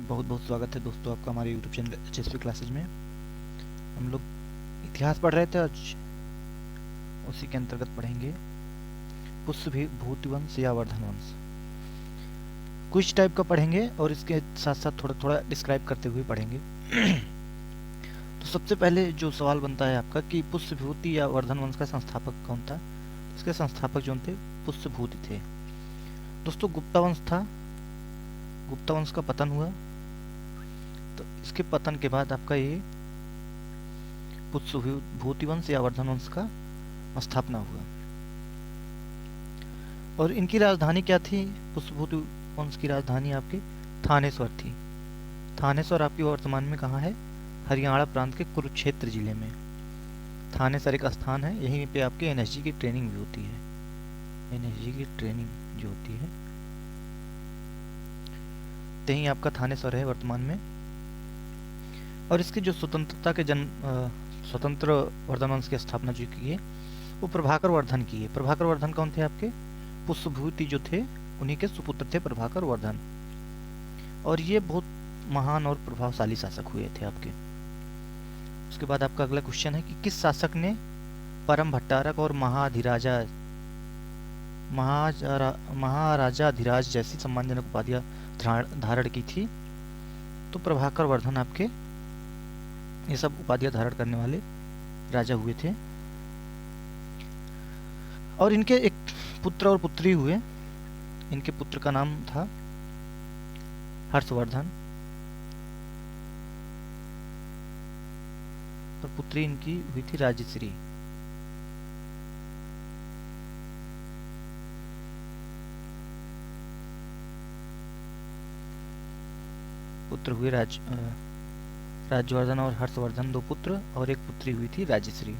बहुत बहुत स्वागत है दोस्तों आपका हमारे यूट्यूब चैनल HSP क्लासेज में। हम लोग इतिहास पढ़ रहे थे, आज उसी के अंतर्गत पढ़ेंगे पुष्यभूति वंश या वर्धन वंश। कुछ टाइप का पढ़ेंगे और इसके साथ साथ थोड़ा थोड़ा डिस्क्राइब करते हुए पढ़ेंगे। तो सबसे पहले जो सवाल बनता है आपका कि पुष्यभूति या वर्धन वंश का संस्थापक कौन था। इसके संस्थापक जो थे पुष्यभूति थे। दोस्तों गुप्ता वंश था, गुप्ता वंश का पतन हुआ, तो इसके पतन के बाद आपका ये पुष्यभूति वंश या वर्धन वंश का स्थापना हुआ। और इनकी राजधानी क्या थी? पुष्यभूति वंश की राजधानी आपकी थानेश्वर थी। थानेश्वर आपकी वर्तमान में कहाँ है? हरियाणा प्रांत के कुरुक्षेत्र जिले में थानेश्वर एक स्थान है। यहीं पे आपकी एनएसजी की ट्रेनिंग भी होती है। एनएसजी की ट्रेनिंग जो होती है यही आपका थानेश्वर है वर्तमान में। और इसकी जो स्वतंत्रता के स्वतंत्र वर्धन वंश की स्थापना जो की है वो प्रभाकर वर्धन की है। प्रभाकर वर्धन कौन थे? आपके पुष्यभूति जो थे उन्हीं के सुपुत्र थे प्रभाकर वर्धन। और ये बहुत महान और प्रभावशाली शासक हुए थे आपके। उसके बाद आपका अगला क्वेश्चन है कि किस शासक ने परम भट्टारक और महाराजाधिराज जैसी सम्मानजनक उपाधियां धारण की थी? तो प्रभाकर वर्धन आपके ये सब उपाधियां धारण करने वाले राजा हुए थे। और इनके एक पुत्र और पुत्री हुए। इनके पुत्र का नाम था हर्षवर्धन और पुत्री इनकी हुई थी राजश्री। पुत्र हुए राज्यवर्धन और हर्षवर्धन, दो पुत्र, और एक पुत्री हुई थी राजश्री।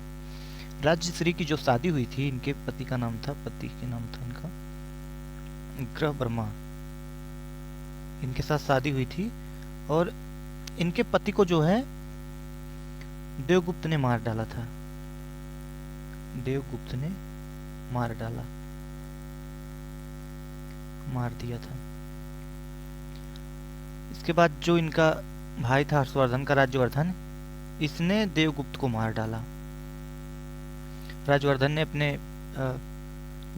राजश्री की जो शादी हुई थी इनके पति के नाम था इनका ग्रह वर्मा। इनके साथ शादी हुई थी और इनके पति को जो है देवगुप्त ने मार डाला था। देवगुप्त ने मार दिया था। इसके बाद जो इनका भाई था हर्षवर्धन का राज्यवर्धन, इसने देवगुप्त को मार डाला। राज्यवर्धन ने अपने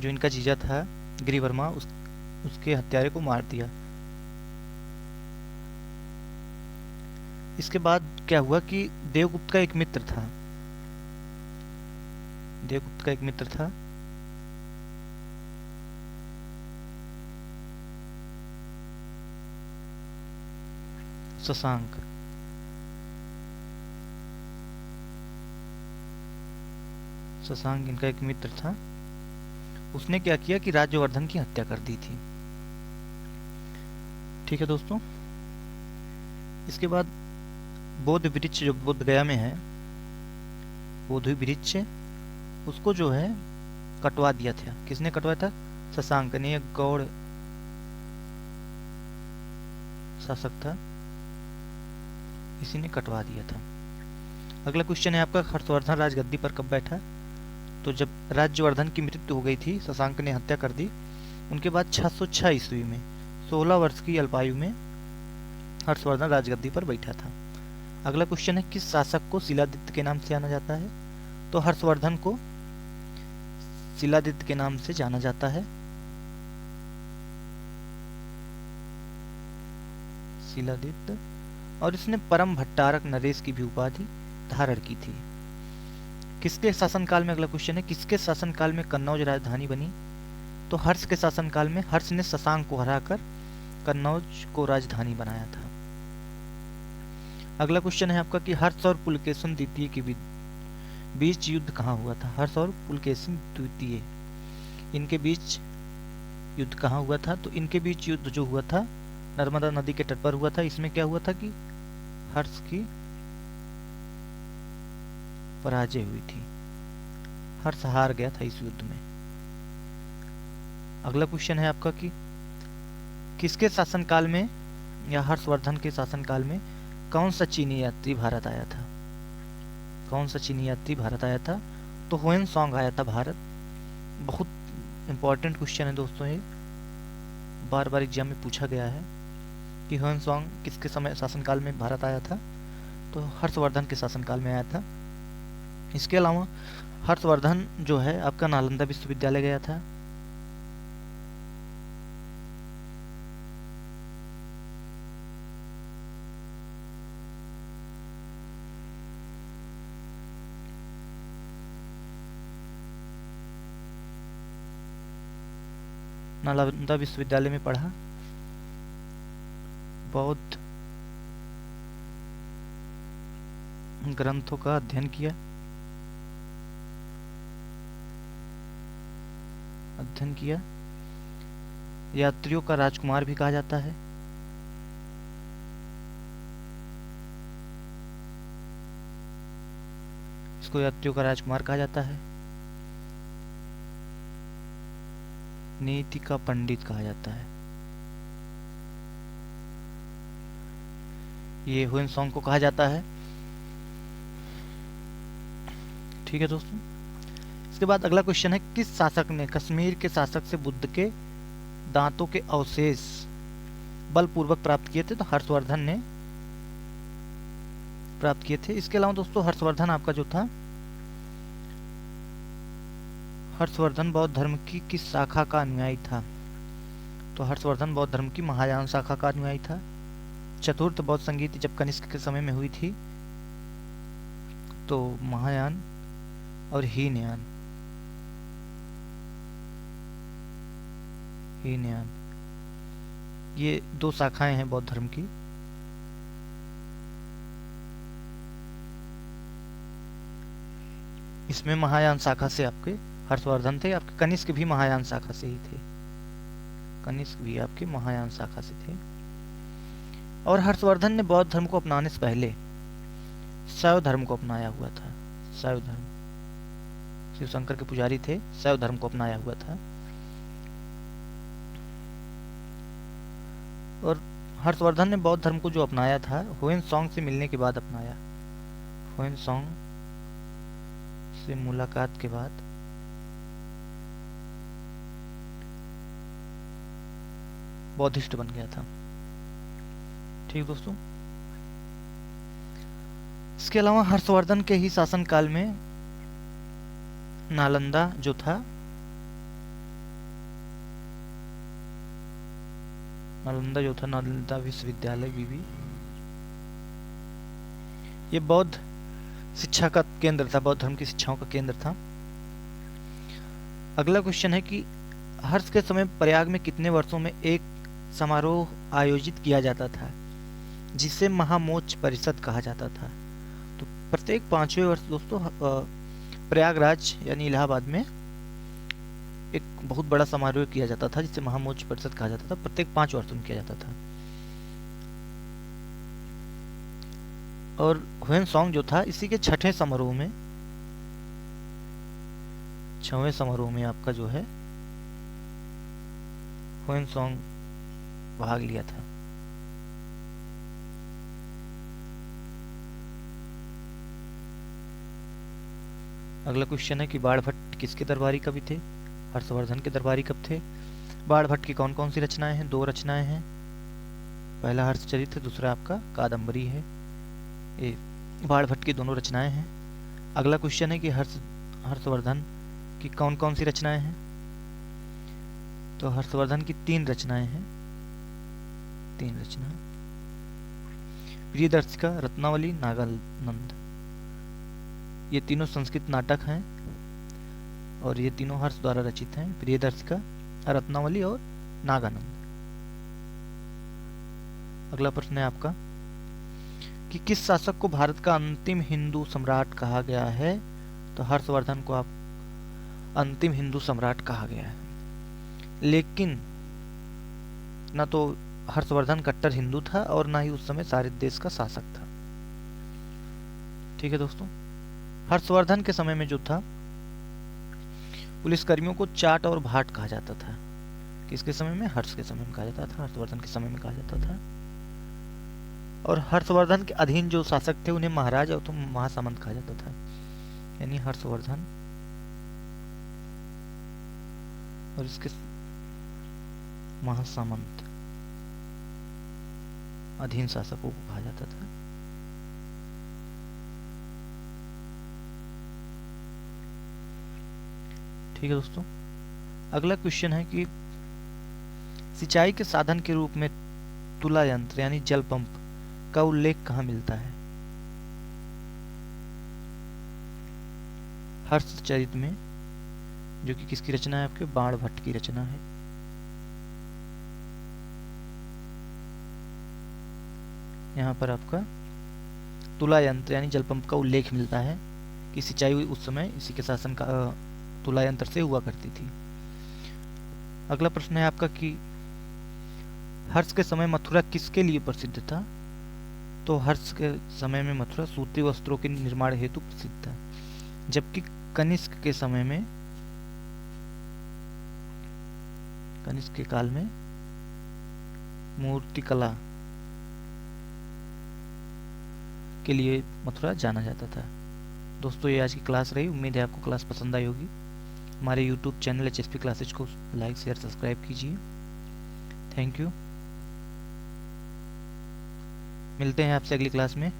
जो इनका जीजा था गिरिवर्मा उसके हत्यारे को मार दिया। इसके बाद क्या हुआ कि देवगुप्त का एक मित्र था शशांक। इनका एक मित्र था। उसने क्या किया कि राज्यवर्धन की हत्या कर दी थी। ठीक है दोस्तों। इसके बाद बोध वृक्ष जो बोध गया में है, बोधि वृक्ष, उसको जो है कटवा दिया था। किसने कटवाया था? शशांक ने। एक गौड़ शासक था, इसी ने कटवा दिया था। अगला क्वेश्चन है आपका हर्षवर्धन राजगद्दी पर कब बैठा? तो जब राज्यवर्धन की मृत्यु हो गई थी, शशांक ने हत्या कर दी, उनके बाद 606 ईस्वी में 16 वर्ष की अल्पायु में हर्षवर्धन राजगद्दी पर बैठा था। अगला क्वेश्चन है किस शासक को शिलादित्य के नाम से जाना जाता है? तो हर्षवर्धन को शिलादित्य के नाम से जाना जाता है। शिलादित्य। और इसने परम भट्टारक नरेश की भी उपाधि धारण की थी। किसके शासनकाल में? अगला क्वेश्चन है किसके शासनकाल में कन्नौज राजधानी बनी? तो हर्ष के शासनकाल में। हर्ष ने शशांक को हराकर कन्नौज को राजधानी बनाया था। अगला क्वेश्चन है आपका कि हर्ष और पुलकेशिन द्वितीय के बीच युद्ध कहाँ हुआ था? हर्ष और पुलकेशिन द्वितीय, इनके बीच युद्ध कहाँ हुआ था? तो इनके बीच युद्ध जो हुआ था नर्मदा नदी के तट पर हुआ था। इसमें क्या हुआ था कि हर्ष की पराजय हुई थी। हर्ष हार गया था इस युद्ध में। अगला क्वेश्चन है आपका कि किसके शासनकाल में या हर्षवर्धन के शासनकाल में कौन सा चीनी यात्री भारत आया था? तो ह्वेनसांग आया था भारत। बहुत इंपॉर्टेंट क्वेश्चन है दोस्तों, ये बार बार एग्जाम में पूछा गया है। कि ह्वेनसांग किसके समय शासनकाल में भारत आया था, तो हर्षवर्धन के शासनकाल में आया था। इसके अलावा हर्षवर्धन जो है आपका नालंदा विश्वविद्यालय गया था। नालंदा विश्वविद्यालय में पढ़ा, बौद्ध ग्रंथों का अध्ययन किया, यात्रियों का राजकुमार भी कहा जाता है। इसको यात्रियों का राजकुमार कहा जाता है। नीति का पंडित कहा जाता है। ये ह्वेनसांग को कहा जाता है। ठीक है दोस्तों, इसके बाद अगला क्वेश्चन है, किस शासक ने कश्मीर के शासक से बुद्ध के दांतों के अवशेष बलपूर्वक प्राप्त किए थे? तो हर्षवर्धन ने प्राप्त किए थे। इसके अलावा दोस्तों हर्षवर्धन आपका जो था, हर्षवर्धन बौद्ध धर्म की किस शाखा का अनुयायी था? तो हर्षवर्धन बौद्ध धर्म की महायान शाखा का अनुयायी था। चतुर्थ बौद्ध संगीति जब कनिष्क के समय में हुई थी तो महायान और हीनयान ये दो शाखाएं हैं बौद्ध धर्म की। इसमें महायान शाखा से आपके हर्षवर्धन थे, आपके कनिष्क भी महायान शाखा से ही थे। कनिष्क भी आपके महायान शाखा से थे। और हर्षवर्धन ने बौद्ध धर्म को अपनाने से पहले शैव धर्म को अपनाया हुआ था। शैव धर्म, शिव शंकर के पुजारी थे, शैव धर्म को अपनाया हुआ था। और हर्षवर्धन ने बौद्ध धर्म को जो अपनाया था ह्वेनसांग से मिलने के बाद अपनाया। ह्वेनसांग से मुलाकात के बाद बौद्धिस्ट बन गया था। ठीक दोस्तों, इसके अलावा हर्षवर्धन के ही शासनकाल में नालंदा जो था, नालंदा विश्वविद्यालय भी ये बौद्ध शिक्षा का केंद्र था, बौद्ध धर्म की शिक्षाओं का केंद्र था। अगला क्वेश्चन है कि हर्ष के समय प्रयाग में कितने वर्षों में एक समारोह आयोजित किया जाता था जिसे महामोच परिषद कहा जाता था? तो प्रत्येक 5वें वर्ष दोस्तों प्रयागराज यानी इलाहाबाद में एक बहुत बड़ा समारोह किया जाता था जिसे महामोच परिषद कहा जाता था। प्रत्येक 5 वर्षों में किया जाता था। और ह्वेनसांग जो था इसी के 6वें समारोह में आपका जो है ह्वेनसांग भाग लिया था। अगला क्वेश्चन है कि बाणभट्ट किसके दरबारी कवि थे? हर्षवर्धन के दरबारी कवि थे। बाणभट्ट की कौन कौन सी रचनाएं हैं? 2 रचनाएं हैं। पहला हर्षचरित्र, दूसरा आपका कादम्बरी है। ये बाणभट्ट की दोनों रचनाएं हैं। अगला क्वेश्चन है कि हर्षवर्धन की कौन कौन सी रचनाएं हैं? तो हर्षवर्धन की 3 रचनाएं हैं। 3 रचना, प्रियदर्शिका, रत्नावली, नागानंद। ये तीनों संस्कृत नाटक हैं और ये तीनों हर्ष द्वारा रचित हैं। प्रियदर्शिका, रत्नावली और नागानंद। अगला प्रश्न है आपका कि किस शासक को भारत का अंतिम हिंदू सम्राट कहा गया है? तो हर्षवर्धन को आप अंतिम हिंदू सम्राट कहा गया है। लेकिन ना तो हर्षवर्धन कट्टर हिंदू था और ना ही उस समय सारे देश का शासक था। ठीक है दोस्तों, हर्षवर्धन के समय में जो था पुलिसकर्मियों को चाट और भाट कहा जाता था। किसके समय में? हर्ष के समय में कहा जाता था, हर्षवर्धन के समय में कहा जाता था। और हर्षवर्धन के अधीन जो शासक थे उन्हें महाराज और तो महासामंत कहा जाता था। यानी हर्षवर्धन और इसके महासामंत। अधीन शासकों को कहा जाता था। ठीक है दोस्तों, अगला क्वेश्चन है कि सिंचाई के साधन के रूप में तुला यंत्र यानी जल पंप का उल्लेख कहाँ मिलता है? हर्षचरित में, जो कि किसकी रचना है? आपके बाण भट्ट की रचना है। यहाँ पर आपका तुला यंत्र यानी जल पंप का उल्लेख मिलता है कि सिंचाई उस समय इसी के शासन का तुला यंत्र से हुआ करती थी। अगला प्रश्न है आपका कि हर्ष के समय मथुरा किसके लिए प्रसिद्ध था? तो हर्ष के समय में मथुरा सूती वस्त्रों के निर्माण हेतु प्रसिद्ध था, जबकि कनिष्क के समय में, कनिष्क के काल में मूर्तिकला के लिए मथुरा जाना जाता था। दोस्तों, ये आज की क्लास रही। उम्मीद है आपको क्लास पसंद आई होगी। हमारे YouTube चैनल HSP क्लासेज को लाइक शेयर सब्सक्राइब कीजिए। Thank you. मिलते हैं आपसे अगली क्लास में।